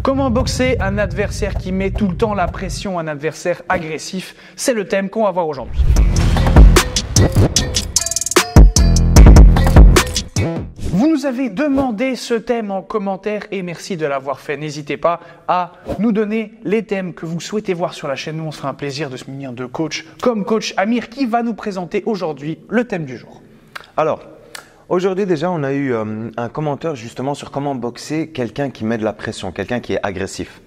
Comment boxer un adversaire qui met tout le temps la pression, un adversaire agressif? C'est le thème qu'on va voir aujourd'hui. Vous nous avez demandé ce thème en commentaire et merci de l'avoir fait. N'hésitez pas à nous donner les thèmes que vous souhaitez voir sur la chaîne. Nous, on sera un plaisir de se munir de coach comme coach Amir qui va nous présenter aujourd'hui le thème du jour. Alors, aujourd'hui déjà, on a eu un commentaire justement sur comment boxer quelqu'un qui met de la pression, quelqu'un qui est agressif.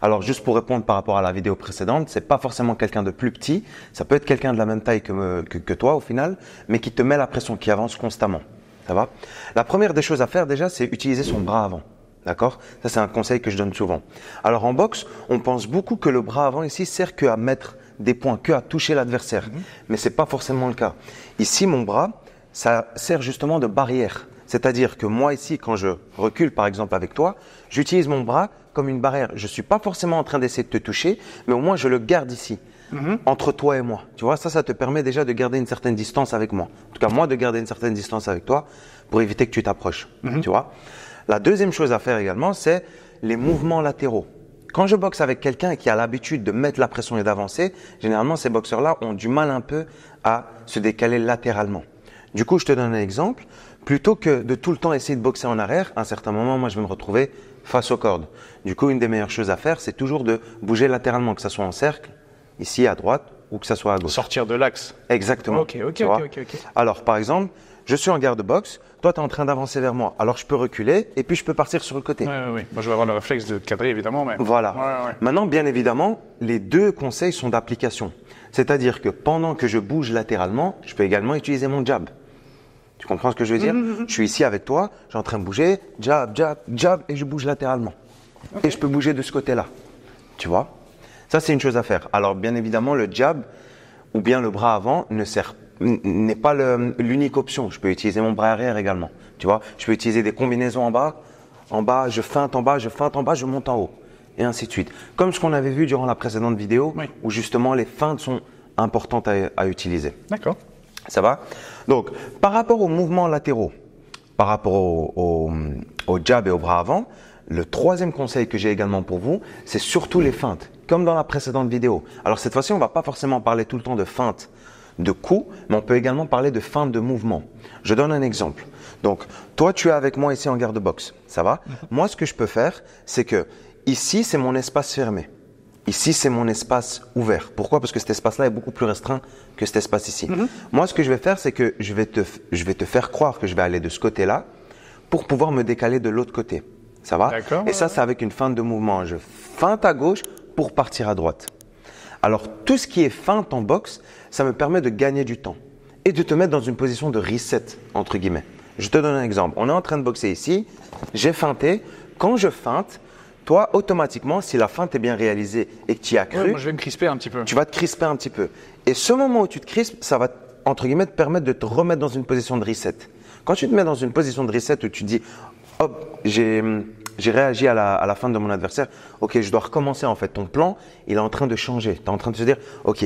Alors, juste pour répondre par rapport à la vidéo précédente, c'est pas forcément quelqu'un de plus petit, ça peut être quelqu'un de la même taille que toi au final, mais qui te met la pression, qui avance constamment. Ça va? La première des choses à faire déjà, c'est utiliser son bras avant. D'accord? Ça, c'est un conseil que je donne souvent. Alors, en boxe, on pense beaucoup que le bras avant ici sert qu'à mettre des points, qu'à toucher l'adversaire. Mais c'est pas forcément le cas. Ici, mon bras, ça sert justement de barrière. C'est-à-dire que moi ici, quand je recule par exemple avec toi, j'utilise mon bras comme une barrière. Je ne suis pas forcément en train d'essayer de te toucher, mais au moins je le garde ici, entre toi et moi. Tu vois, ça te permet déjà de garder une certaine distance avec moi. En tout cas, moi de garder une certaine distance avec toi pour éviter que tu t'approches. Tu vois. La deuxième chose à faire également, c'est les mouvements latéraux. Quand je boxe avec quelqu'un qui a l'habitude de mettre la pression et d'avancer, généralement ces boxeurs-là ont du mal un peu à se décaler latéralement. Du coup, je te donne un exemple. Plutôt que de tout le temps essayer de boxer en arrière, à un certain moment, moi, je vais me retrouver face aux cordes. Du coup, une des meilleures choses à faire, c'est toujours de bouger latéralement, que ce soit en cercle, ici à droite, ou que ce soit à gauche. Sortir de l'axe. Exactement. Ok. Alors, par exemple, je suis en garde-boxe, toi, tu es en train d'avancer vers moi. Alors, je peux reculer et puis je peux partir sur le côté. Oui. Moi, je vais avoir le réflexe de cadrer, évidemment. Mais... Voilà. Ouais. Maintenant, bien évidemment, les deux conseils sont d'application. C'est-à-dire que pendant que je bouge latéralement, je peux également utiliser mon jab. Tu comprends ce que je veux dire? Je suis ici avec toi, je suis en train de bouger, jab, et je bouge latéralement. Okay. Et je peux bouger de ce côté-là. Tu vois? Ça, c'est une chose à faire. Alors, bien évidemment, le jab ou bien le bras avant n'est pas l'unique option. Je peux utiliser mon bras arrière également. Tu vois? Je peux utiliser des combinaisons en bas, je feinte en bas, je monte en haut. Et ainsi de suite. Comme ce qu'on avait vu durant la précédente vidéo, où justement les feintes sont importantes à utiliser. D'accord. Ça va? Donc, par rapport aux mouvements latéraux, par rapport au jab et au bras avant, le troisième conseil que j'ai également pour vous, c'est surtout les feintes, comme dans la précédente vidéo. Alors, cette fois-ci, on ne va pas forcément parler tout le temps de feintes de coups, mais on peut également parler de feintes de mouvement. Je donne un exemple. Donc, toi, tu es avec moi ici en garde-boxe. Ça va? Moi, ce que je peux faire, c'est que ici, c'est mon espace fermé. Ici, c'est mon espace ouvert. Pourquoi? Parce que cet espace-là est beaucoup plus restreint que cet espace ici. Moi, ce que je vais faire, c'est que je vais te faire croire que je vais aller de ce côté-là pour pouvoir me décaler de l'autre côté. Ça va? D'accord. Et ça, c'est avec une feinte de mouvement. Je feinte à gauche pour partir à droite. Alors, tout ce qui est feinte en boxe, ça me permet de gagner du temps et de te mettre dans une position de reset, entre guillemets. Je te donne un exemple. On est en train de boxer ici. J'ai feinté. Quand je feinte, toi, automatiquement, si la feinte est bien réalisée et que tu y as cru, moi, je vais me crisper un petit peu. Tu vas te crisper un petit peu. Et ce moment où tu te crispes, ça va, entre guillemets, te permettre de te remettre dans une position de reset. Quand tu te mets dans une position de reset où tu dis, hop, j'ai réagi à la feinte de mon adversaire, ok, je dois recommencer en fait. Ton plan, il est en train de changer. Tu es en train de se dire, ok,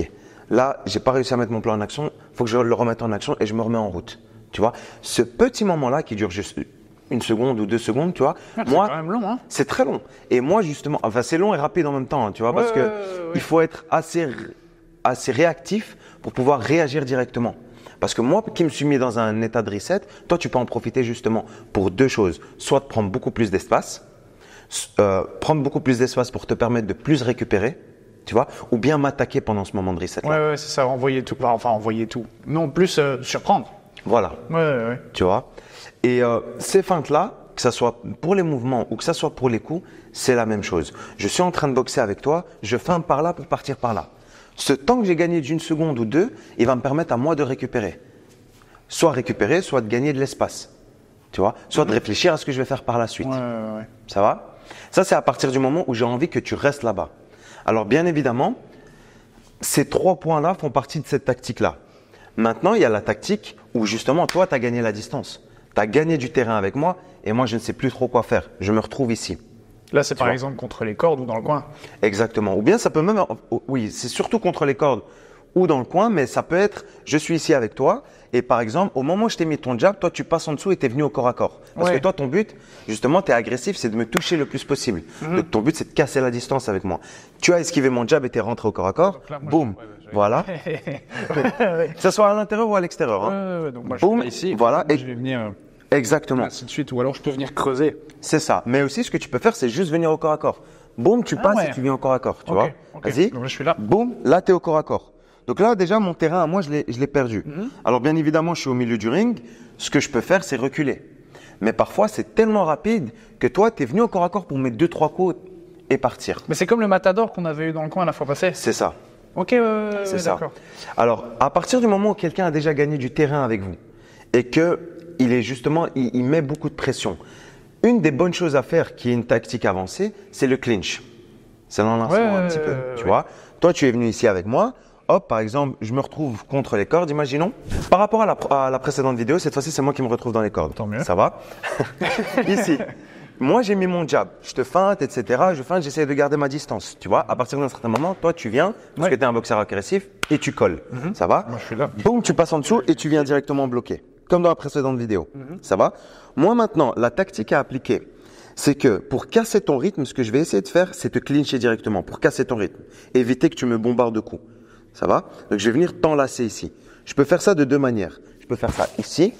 là, j'ai pas réussi à mettre mon plan en action, il faut que je le remette en action et je me remets en route. Tu vois, ce petit moment-là qui dure juste une seconde ou 2 secondes, tu vois. C'est quand même long, hein. C'est très long. Et moi, justement, enfin, c'est long et rapide en même temps, hein, tu vois, parce que il faut être assez réactif pour pouvoir réagir directement. Parce que moi, qui me suis mis dans un état de reset, toi, tu peux en profiter justement pour deux choses. Soit de prendre beaucoup plus d'espace, pour te permettre de plus récupérer, tu vois, ou bien m'attaquer pendant ce moment de reset. Ouais, c'est ça, envoyer tout. Enfin, envoyer tout. Non, plus surprendre. Voilà. Ouais. Tu vois. Et ces feintes-là, que ce soit pour les mouvements ou que ce soit pour les coups, c'est la même chose. Je suis en train de boxer avec toi, je feinte par là pour partir par là. Ce temps que j'ai gagné d'une seconde ou deux, il va me permettre à moi de récupérer. Soit de gagner de l'espace. Tu vois, soit de réfléchir à ce que je vais faire par la suite. Ouais. Ça va? Ça, c'est à partir du moment où j'ai envie que tu restes là-bas. Alors, bien évidemment, ces 3 points-là font partie de cette tactique-là. Maintenant, il y a la tactique où justement, toi, tu as gagné la distance. Tu as gagné du terrain avec moi et moi, je ne sais plus trop quoi faire. Je me retrouve ici. Là, c'est par exemple contre les cordes ou dans le coin. Exactement. Ou bien ça peut même… Oui, c'est surtout contre les cordes ou dans le coin, mais ça peut être je suis ici avec toi et par exemple, au moment où je t'ai mis ton jab, toi tu passes en dessous et tu es venu au corps à corps. Parce que toi, ton but, justement, tu es agressif, c'est de me toucher le plus possible. Donc ton but, c'est de casser la distance avec moi. Tu as esquivé mon jab et tu es rentré au corps à corps. Là, boum, voilà. Que ce soit à l'intérieur ou à l'extérieur. Hein. Donc moi, boum, je suis ici. voilà. Et je vais venir exactement. ainsi de suite, ou alors je peux venir creuser. C'est ça. Mais aussi, ce que tu peux faire, c'est juste venir au corps à corps. Boum, tu passes et tu viens au corps à corps. Tu vois. Vas-y. Donc là, je suis là. Boum, là, tu es au corps à corps. Donc là, déjà, mon terrain, à moi, je l'ai perdu. Alors, bien évidemment, je suis au milieu du ring. Ce que je peux faire, c'est reculer. Mais parfois, c'est tellement rapide que toi, tu es venu au corps à corps pour mettre 2-3 coups et partir. Mais c'est comme le matador qu'on avait eu dans le coin la fois passée. C'est ça. Ok, c'est ça. d'accord. Alors, à partir du moment où quelqu'un a déjà gagné du terrain avec vous et qu'il est justement, il met beaucoup de pression, une des bonnes choses à faire qui est une tactique avancée, c'est le clinch. C'est l'enlacement un petit peu, tu vois. Toi, tu es venu ici avec moi. Hop, par exemple, je me retrouve contre les cordes, imaginons. Par rapport à la précédente vidéo, cette fois-ci, c'est moi qui me retrouve dans les cordes. Tant mieux. Ça va? Ici, moi, j'ai mis mon jab. Je te feinte, etc. Je feinte, j'essaie de garder ma distance. Tu vois, à partir d'un certain moment, toi, tu viens, parce que tu es un boxeur agressif, et tu colles. Ça va? Moi, je suis là. Boum, tu passes en dessous et tu viens directement bloquer. Comme dans la précédente vidéo. Ça va? Moi, maintenant, la tactique à appliquer, c'est que pour casser ton rythme, ce que je vais essayer de faire, c'est te clincher directement pour casser ton rythme. Éviter que tu me bombardes de coups. Ça va? Donc, je vais venir t'enlacer ici. Je peux faire ça de deux manières. Je peux faire ça ici,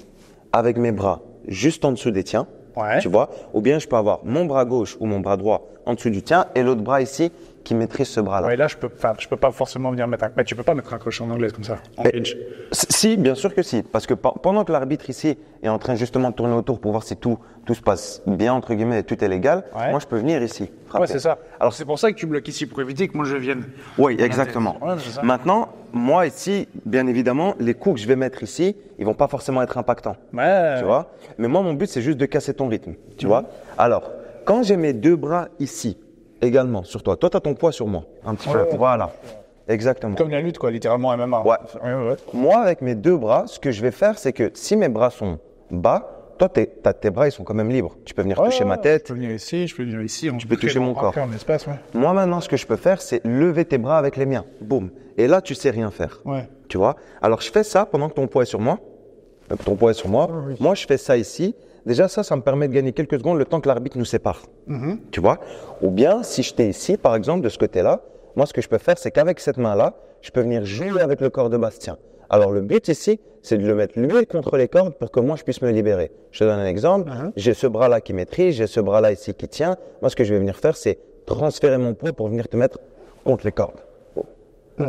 avec mes bras juste en dessous des tiens. Ouais. Tu vois? Ou bien je peux avoir mon bras gauche ou mon bras droit en dessous du tien et l'autre bras ici qui maîtrise ce bras-là. Ouais, là, je peux pas forcément venir mettre un. Mais tu peux pas mettre un crochet en anglaise comme ça, en clinch. Si, bien sûr que si. Parce que pendant que l'arbitre ici est en train justement de tourner autour pour voir si tout se passe bien, entre guillemets, et tout est légal, moi je peux venir ici. Frapper. Ouais, c'est ça. Alors c'est pour ça que tu bloques ici pour éviter que moi je vienne. Oui, exactement. Ouais, c'est ça. Maintenant, moi ici, bien évidemment, les coups que je vais mettre ici, ils vont pas forcément être impactants. Ouais. Tu vois? Mais moi, mon but, c'est juste de casser ton rythme. Tu vois? Alors, quand j'ai mes deux bras ici, également sur toi. Toi, tu as ton poids sur moi. Un petit peu. Voilà. Exactement. Comme la lutte, quoi, littéralement MMA. Ouais. Ouais. Moi, avec mes deux bras, ce que je vais faire, c'est que si mes bras sont bas, toi, tes bras, ils sont quand même libres. Tu peux venir toucher ma tête. Je peux venir ici, je peux venir ici. Tu peux toucher mon corps. En espace, ouais. Moi, maintenant, ce que je peux faire, c'est lever tes bras avec les miens. Boum. Et là, tu sais rien faire. Ouais. Tu vois? Alors, je fais ça pendant que ton poids est sur moi. Ton poids est sur moi. Oui. Moi, je fais ça ici. Déjà, ça me permet de gagner quelques secondes le temps que l'arbitre nous sépare. Tu vois? Ou bien, si j'étais ici, par exemple, de ce côté-là, moi, ce que je peux faire, c'est qu'avec cette main-là, je peux venir jouer avec le corps de Bastien. Alors, le but ici, c'est de le mettre lui contre les cordes pour que moi, je puisse me libérer. Je te donne un exemple. J'ai ce bras-là qui maîtrise, j'ai ce bras-là ici qui tient. Moi, ce que je vais venir faire, c'est transférer mon poids pour venir te mettre contre les cordes.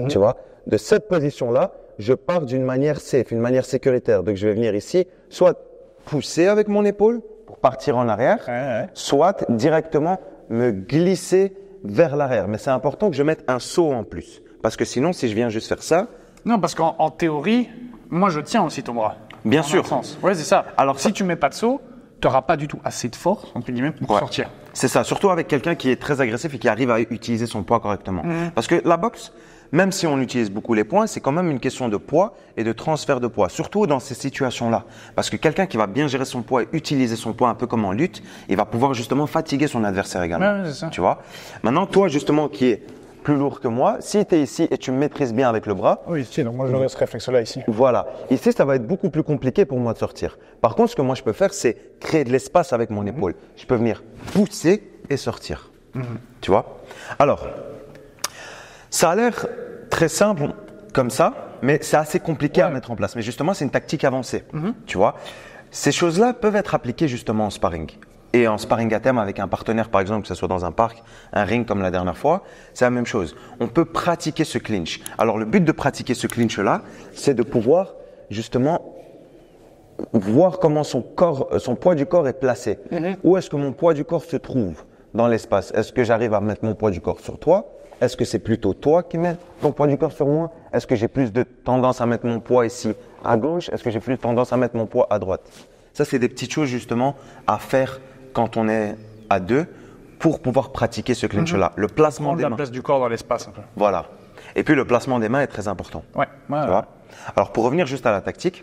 Tu vois? De cette position-là, je pars d'une manière safe, une manière sécuritaire. Donc, je vais venir ici, soit pousser avec mon épaule pour partir en arrière, soit directement me glisser vers l'arrière. Mais c'est important que je mette un saut en plus. Parce que sinon, si je viens juste faire ça… Non, parce qu'en théorie, moi je tiens aussi ton bras. Bien sûr. Ouais, c'est ça. Alors si tu mets pas de saut, tu n'auras pas du tout assez de force, entre guillemets, pour sortir. C'est ça, surtout avec quelqu'un qui est très agressif et qui arrive à utiliser son poids correctement. Parce que la boxe, même si on utilise beaucoup les points, c'est quand même une question de poids et de transfert de poids, surtout dans ces situations-là. Parce que quelqu'un qui va bien gérer son poids et utiliser son poids un peu comme en lutte, il va pouvoir justement fatiguer son adversaire également. Ouais, c'est ça. Tu vois? Maintenant, toi justement qui es plus lourd que moi, si tu es ici et tu me maîtrises bien avec le bras… Oui, ici, donc moi j'aurais ce réflexe-là ici. Voilà. Ici, ça va être beaucoup plus compliqué pour moi de sortir. Par contre, ce que moi je peux faire, c'est créer de l'espace avec mon épaule. Je peux venir pousser et sortir. Tu vois? Alors… Ça a l'air très simple comme ça, mais c'est assez compliqué à mettre en place. Mais justement, c'est une tactique avancée. Tu vois, ces choses-là peuvent être appliquées justement en sparring. Et en sparring à terme avec un partenaire, par exemple, que ce soit dans un parc, un ring comme la dernière fois, c'est la même chose. On peut pratiquer ce clinch. Alors, le but de pratiquer ce clinch-là, c'est de pouvoir justement voir comment son poids du corps est placé. Où est-ce que mon poids du corps se trouve dans l'espace? Est-ce que j'arrive à mettre mon poids du corps sur toi? Est-ce que c'est plutôt toi qui mets ton poids du corps sur moi? Est-ce que j'ai plus de tendance à mettre mon poids ici à gauche? Est-ce que j'ai plus tendance à mettre mon poids à droite? Ça, c'est des petites choses justement à faire quand on est à deux pour pouvoir pratiquer ce clinch-là. Le placement Prendre des la mains. place du corps dans l'espace un peu. Voilà. Et puis, le placement des mains est très important. Ouais. Tu vois? Alors, pour revenir juste à la tactique,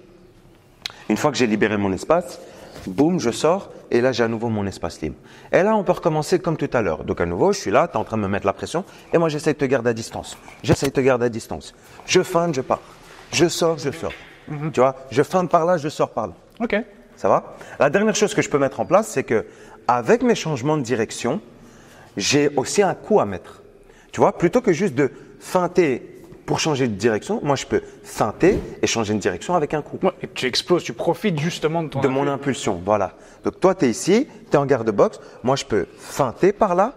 une fois que j'ai libéré mon espace, boum, je sors et là j'ai à nouveau mon espace libre. Et là on peut recommencer comme tout à l'heure. Donc à nouveau, je suis là, tu es en train de me mettre la pression et moi j'essaie de te garder à distance. J'essaie de te garder à distance. Je feinte, je pars. Je sors, je sors. Tu vois, je feinte par là, je sors par là. Ok. Ça va? La dernière chose que je peux mettre en place, c'est que avec mes changements de direction, j'ai aussi un coup à mettre. Tu vois, plutôt que juste de feinter pour changer de direction, moi je peux feinter et changer de direction avec un coup. Ouais, et tu exploses, tu profites justement de ton Mon impulsion, voilà. Donc toi, tu es ici, tu es en garde boxe. Moi, je peux feinter par là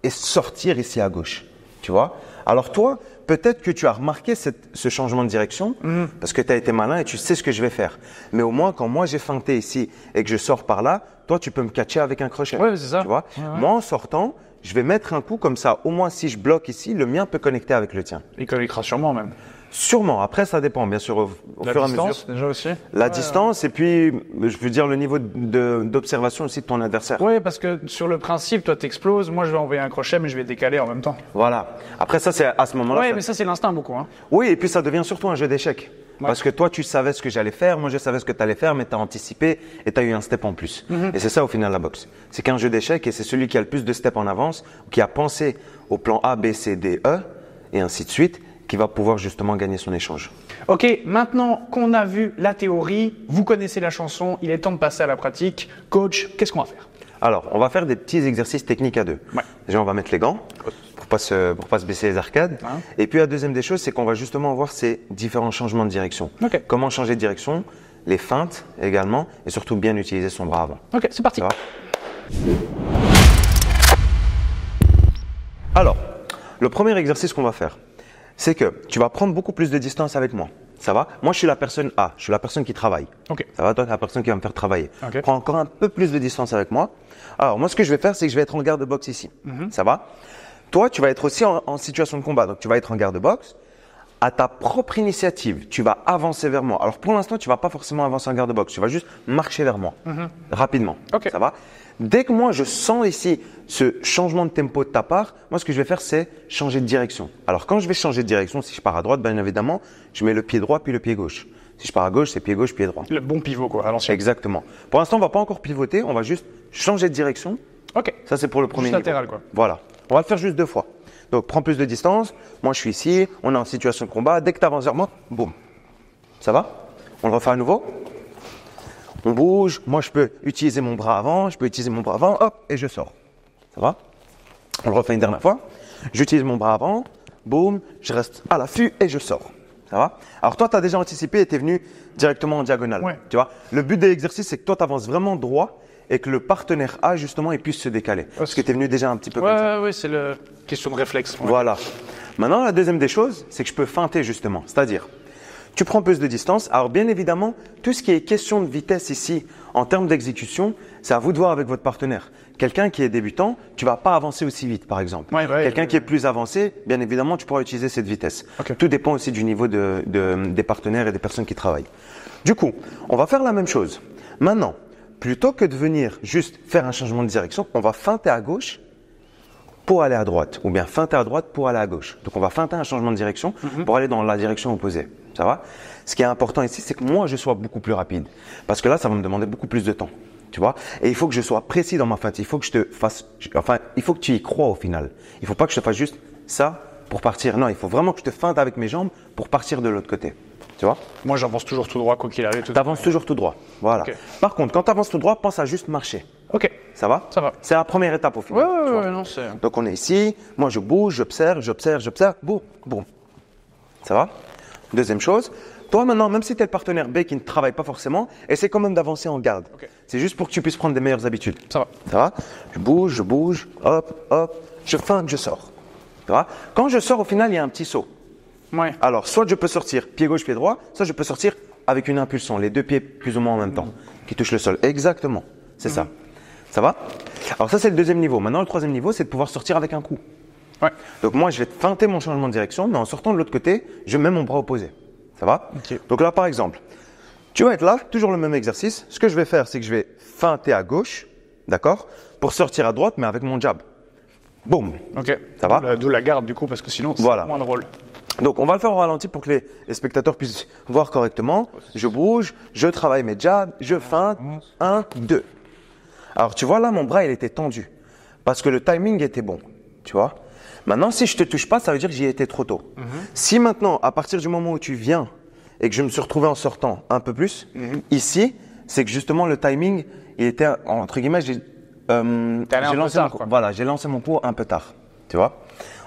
et sortir ici à gauche. Tu vois? Alors toi, peut-être que tu as remarqué ce changement de direction parce que tu as été malin et tu sais ce que je vais faire. Mais au moins, quand moi j'ai feinté ici et que je sors par là, toi, tu peux me catcher avec un crochet. Ouais, c'est ça. Tu vois? Ouais. Moi, en sortant, je vais mettre un coup comme ça. Au moins, si je bloque ici, le mien peut connecter avec le tien. Il connectera sûrement même. Sûrement. Après, ça dépend, bien sûr, au La fur et à distance, mesure. déjà aussi. La distance et puis, je veux dire, le niveau d'observation aussi de ton adversaire. Oui, parce que sur le principe, toi, t'exploses. Moi, je vais envoyer un crochet, mais je vais décaler en même temps. Voilà. Après, ça, c'est à ce moment-là. Oui, mais ça, c'est l'instinct beaucoup. Hein. Oui, et puis ça devient surtout un jeu d'échecs. Ouais. Parce que toi, tu savais ce que j'allais faire, moi, je savais ce que tu allais faire, mais tu as anticipé et tu as eu un step en plus. Et c'est ça, au final, la boxe. C'est qu'un jeu d'échecs et c'est celui qui a le plus de steps en avance, qui a pensé au plan A, B, C, D, E, et ainsi de suite, qui va pouvoir justement gagner son échange. Ok, maintenant qu'on a vu la théorie, vous connaissez la chanson, il est temps de passer à la pratique. Coach, qu'est-ce qu'on va faire? Alors, on va faire des petits exercices techniques à deux. Ouais. Déjà, on va mettre les gants pour pas se baisser les arcades. Hein. Et puis, la deuxième des choses, c'est qu'on va justement voir ces différents changements de direction. Ok. Comment changer de direction, les feintes également, et surtout bien utiliser son bras avant. Ok, c'est parti. Ça va? Alors, le premier exercice qu'on va faire, c'est que tu vas prendre beaucoup plus de distance avec moi. Ça va? Moi, je suis la personne A, je suis la personne qui travaille. Ok. Ça va? Toi, tu es la personne qui va me faire travailler. Ok. Prends encore un peu plus de distance avec moi. Alors, moi, ce que je vais faire, c'est que je vais être en garde boxe ici. Ça va? Toi, tu vas être aussi en situation de combat. Donc, tu vas être en garde boxe. À ta propre initiative, tu vas avancer vers moi. Alors, pour l'instant, tu vas pas forcément avancer en garde boxe. Tu vas juste marcher vers moi. Rapidement. Ok. Ça va? Dès que moi, je sens ici ce changement de tempo de ta part, moi, ce que je vais faire, c'est changer de direction. Alors, quand je vais changer de direction, si je pars à droite, bien évidemment, je mets le pied droit puis le pied gauche. Si je pars à gauche, c'est pied gauche, pied droit. Le bon pivot, quoi, à l'ancienne. Exactement. Pour l'instant, on va pas encore pivoter, on va juste changer de direction. Ok. Ça, c'est pour le premier Juste niveau. latéral, quoi. Voilà. On va le faire juste 2 fois. Donc, prends plus de distance. Moi, je suis ici. On est en situation de combat. Dès que tu avances vers moi, boum. Ça va? On le refait à nouveau. On bouge. Moi, je peux utiliser mon bras avant. Je peux utiliser mon bras avant. Hop, et je sors. Ça va? On le refait une dernière fois. J'utilise mon bras avant. Boum. Je reste à l'affût et je sors. Ça va? Alors, toi, tu as déjà anticipé et tu es venu directement en diagonale. Ouais. Tu vois? Le but de l'exercice, c'est que toi, tu avances vraiment droit et que le partenaire A, justement, il puisse se décaler. Parce que tu es venu déjà un petit peu comme ça. Ouais, c'est la question de réflexe. Ouais. Voilà. Maintenant, la deuxième des choses, c'est que je peux feinter justement. C'est-à-dire, tu prends plus de distance. Alors, bien évidemment, tout ce qui est question de vitesse ici, en termes d'exécution, c'est à vous de voir avec votre partenaire. Quelqu'un qui est débutant, tu vas pas avancer aussi vite, par exemple. Ouais, Quelqu'un qui est plus avancé, bien évidemment, tu pourras utiliser cette vitesse. Ok. Tout dépend aussi du niveau des partenaires et des personnes qui travaillent. Du coup, on va faire la même chose. Maintenant, plutôt que de venir juste faire un changement de direction, on va feinter à gauche pour aller à droite, ou bien feinter à droite pour aller à gauche. Donc, on va feinter un changement de direction pour aller dans la direction opposée. Ça va? Ce qui est important ici, c'est que moi, je sois beaucoup plus rapide. Parce que là, ça va me demander beaucoup plus de temps. Tu vois? Et il faut que je sois précis dans ma feinte. Il faut que je te fasse, enfin, il faut que tu y crois au final. Il faut pas que je te fasse juste ça pour partir. Non, il faut vraiment que je te feinte avec mes jambes pour partir de l'autre côté. Tu vois? Moi, j'avance toujours tout droit, quoi qu'il arrive. Tu avances toujours tout droit. Voilà. Ok. Par contre, quand tu avances tout droit, pense à juste marcher. Ok. Ça va? Ça va. C'est la première étape au final. tu vois. Non, c'est. Donc, on est ici. Moi, je bouge, j'observe. Boum, boum. Ça va? Deuxième chose. Toi, maintenant, même si tu es le partenaire B qui ne travaille pas forcément, essaie quand même d'avancer en garde. Ok. C'est juste pour que tu puisses prendre des meilleures habitudes. Ça va. Ça va? Je bouge, hop, hop, je feinte, je sors. Ça va? Quand je sors, au final, il y a un petit saut. Ouais. Alors, soit je peux sortir pied gauche, pied droit, soit je peux sortir avec une impulsion, les deux pieds plus ou moins en même temps, qui touchent le sol. Exactement. C'est ça. Ça va? Alors ça, c'est le deuxième niveau. Maintenant, le troisième niveau, c'est de pouvoir sortir avec un coup. Ouais. Donc moi, je vais feinter mon changement de direction, mais en sortant de l'autre côté, je mets mon bras opposé. Ça va? Ok. Donc là, par exemple, tu vas être là, toujours le même exercice. Ce que je vais faire, c'est que je vais feinter à gauche, d'accord? Pour sortir à droite, mais avec mon jab. Boum. Ok. Ça va? D'où la garde, du coup, parce que sinon, c'est Voilà. moins drôle. Donc, on va le faire au ralenti pour que les spectateurs puissent voir correctement. Je bouge, je travaille mes jabs, je feinte. 1, 2. Alors, tu vois là, mon bras, il était tendu parce que le timing était bon. Tu vois. Maintenant, si je te touche pas, ça veut dire que j'y étais trop tôt. Si maintenant, à partir du moment où tu viens et que je me suis retrouvé en sortant un peu plus, ici, c'est que justement le timing, il était entre guillemets, j'ai lancé mon coup un peu tard. Tu vois.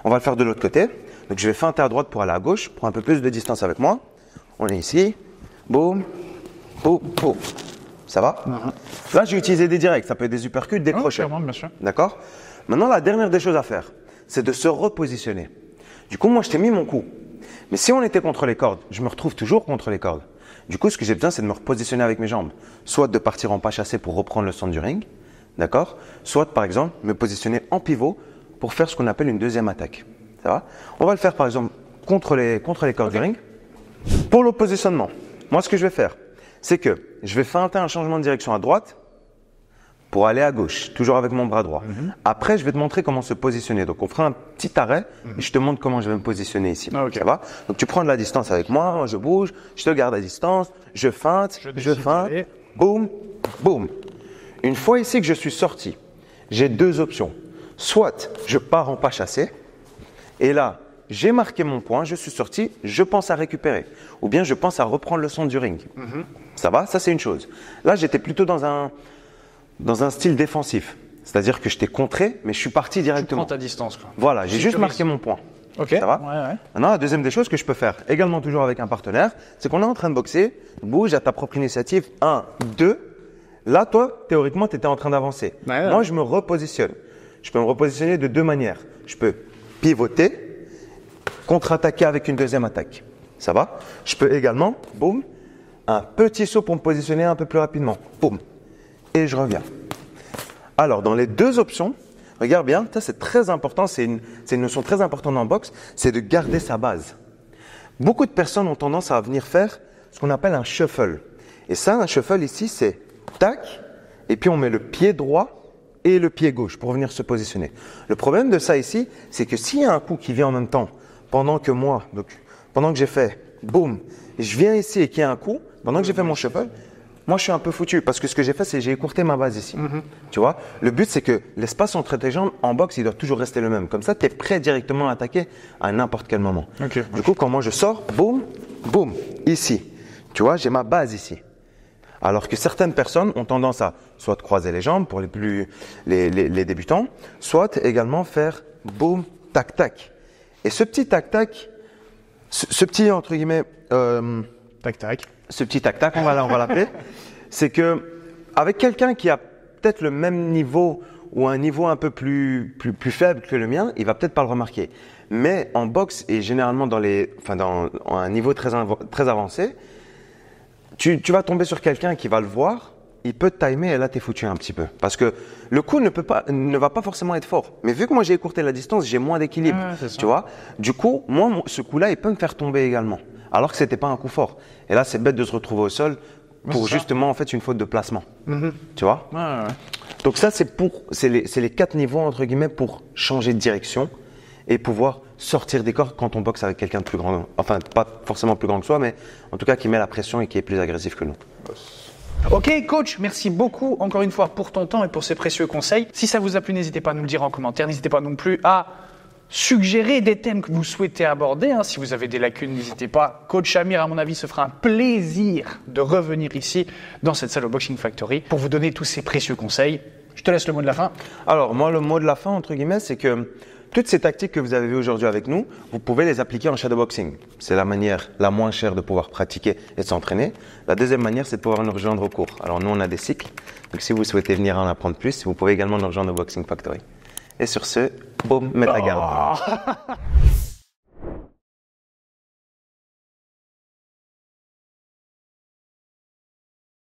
On va le faire de l'autre côté. Donc, je vais feinter à droite pour aller à gauche, pour un peu plus de distance avec moi. On est ici. Boum, boum, boum. Ça va? Là, j'ai utilisé des directs. Ça peut être des uppercuts, des crochets. Bien sûr. D'accord? Maintenant, la dernière des choses à faire, c'est de se repositionner. Du coup, moi, je t'ai mis mon coup. Mais si on était contre les cordes, je me retrouve toujours contre les cordes. Du coup, ce que j'ai besoin, c'est de me repositionner avec mes jambes. Soit de partir en pas chassé pour reprendre le centre du ring. D'accord? Soit, par exemple, me positionner en pivot pour faire ce qu'on appelle une deuxième attaque. Ça va? On va le faire par exemple contre les cordes du ring. Pour le positionnement, moi ce que je vais faire, c'est que je vais feinter un changement de direction à droite pour aller à gauche, toujours avec mon bras droit. Après, je vais te montrer comment se positionner. Donc, on fera un petit arrêt et je te montre comment je vais me positionner ici. Ça va? Donc, tu prends de la distance avec moi, je bouge, je te garde à distance, je feinte, je feinte, boum, boum. Une fois ici que je suis sorti, j'ai deux options. Soit je pars en pas chassé. Et là, j'ai marqué mon point, je suis sorti, je pense à récupérer. Ou bien je pense à reprendre le centre du ring. Ça va? Ça, c'est une chose. Là, j'étais plutôt dans un style défensif. C'est-à-dire que je t'ai contré, mais je suis parti directement. Tu prends ta distance, quoi. Voilà, j'ai juste marqué mon point. Ok. Ça va? Ouais. Maintenant, la deuxième des choses que je peux faire, également toujours avec un partenaire, c'est qu'on est en train de boxer, bouge à ta propre initiative. 1, 2. Là, toi, théoriquement, tu étais en train d'avancer. Moi, je me repositionne. Je peux me repositionner de deux manières. Je peux pivoter, contre-attaquer avec une deuxième attaque. Ça va? Je peux également, boum, un petit saut pour me positionner un peu plus rapidement. Boum. Et je reviens. Alors, dans les deux options, regarde bien, ça c'est très important, c'est une notion très importante en boxe, c'est de garder sa base. Beaucoup de personnes ont tendance à venir faire ce qu'on appelle un shuffle. Et ça, un shuffle ici, c'est tac, et puis on met le pied droit et le pied gauche pour venir se positionner. Le problème de ça ici, c'est que s'il y a un coup qui vient en même temps, pendant que j'ai fait boum, je viens ici et qu'il y a un coup, pendant que j'ai fait mon shuffle, moi je suis un peu foutu parce que ce que j'ai fait, c'est que j'ai écourté ma base ici. Tu vois, le but c'est que l'espace entre tes jambes en boxe, il doit toujours rester le même. Comme ça, tu es prêt directement à attaquer à n'importe quel moment. Du coup, quand moi je sors, boum, boum, ici. Tu vois, j'ai ma base ici. Alors que certaines personnes ont tendance à soit croiser les jambes pour les débutants, soit également faire boum, tac, tac. Et ce petit tac, tac, ce petit entre guillemets, ce petit tac, tac, on va l'appeler, c'est que avec quelqu'un qui a peut-être le même niveau ou un niveau un peu plus faible que le mien, il va peut-être pas le remarquer. Mais en boxe et généralement dans un niveau très avancé, tu vas tomber sur quelqu'un qui va le voir, il peut te timer et là, tu es foutu un petit peu. Parce que le coup ne va pas forcément être fort. Mais vu que moi, j'ai écourté la distance, j'ai moins d'équilibre. Tu vois? Du coup, moi, ce coup-là, il peut me faire tomber également. Alors que ce n'était pas un coup fort. Et là, c'est bête de se retrouver au sol pour justement, en fait, une faute de placement. Tu vois? Donc ça, c'est les 4 niveaux, entre guillemets, pour changer de direction et pouvoir sortir des cordes quand on boxe avec quelqu'un de plus grand. Enfin, pas forcément plus grand que soi, mais en tout cas qui met la pression et qui est plus agressif que nous. Ok, coach, merci beaucoup encore une fois pour ton temps et pour ces précieux conseils. Si ça vous a plu, n'hésitez pas à nous le dire en commentaire. N'hésitez pas non plus à suggérer des thèmes que vous souhaitez aborder. Si vous avez des lacunes, n'hésitez pas. Coach Amir, à mon avis, se fera un plaisir de revenir ici dans cette salle au Boxing Factory pour vous donner tous ces précieux conseils. Je te laisse le mot de la fin. Alors, moi, le mot de la fin, entre guillemets, c'est que toutes ces tactiques que vous avez vues aujourd'hui avec nous, vous pouvez les appliquer en shadowboxing. C'est la manière la moins chère de pouvoir pratiquer et de s'entraîner. La deuxième manière, c'est de pouvoir nous rejoindre au cours. Alors nous, on a des cycles. Donc si vous souhaitez venir en apprendre plus, vous pouvez également nous rejoindre au Boxing Factory. Et sur ce, boum, mettre la garde.